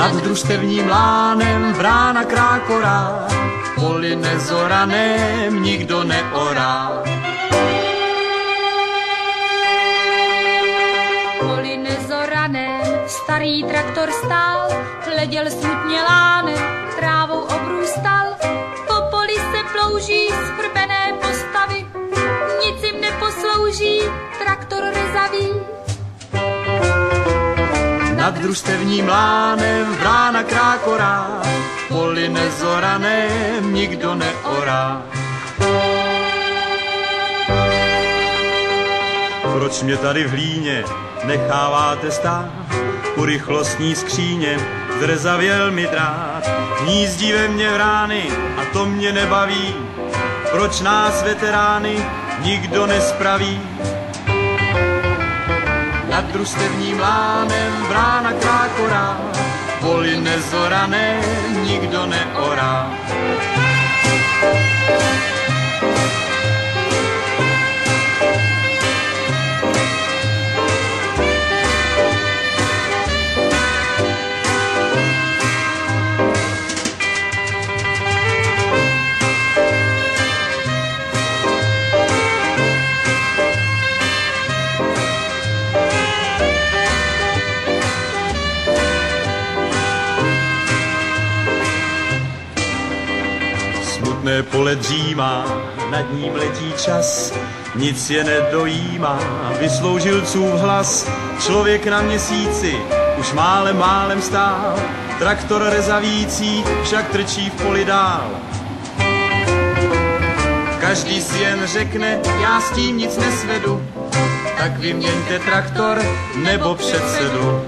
Nad družstevním lánem vrána krákorá, poli nezoraném nikdo neorá. Poli nezoraném starý traktor stál, hleděl smutně lánem, trávou obrůstal. Po poli se plouží schrbené postavy, nic jim neposlouží, traktor rezavý. Nad družstevním lánem vrána krákorá, poli nezoraném nikdo neorá. Proč mě tady v hlíně necháváte stát? U rychlostní skříně zrezavěl mi drát. Hnízdí ve mně vrány a to mě nebaví. Proč nás veterány nikdo nespraví? Nad družstevním lánem vrána krákorá, poli nezorané nikdo neorá. Smutné pole dřímá, nad ním letí čas, nic je nedojímá, vysloužilcův hlas. Člověk na měsíci už málem stál, traktor rezavící však trčí v poli dál. Každý si jen řekne, já s tím nic nesvedu, tak vyměňte traktor nebo předsedu.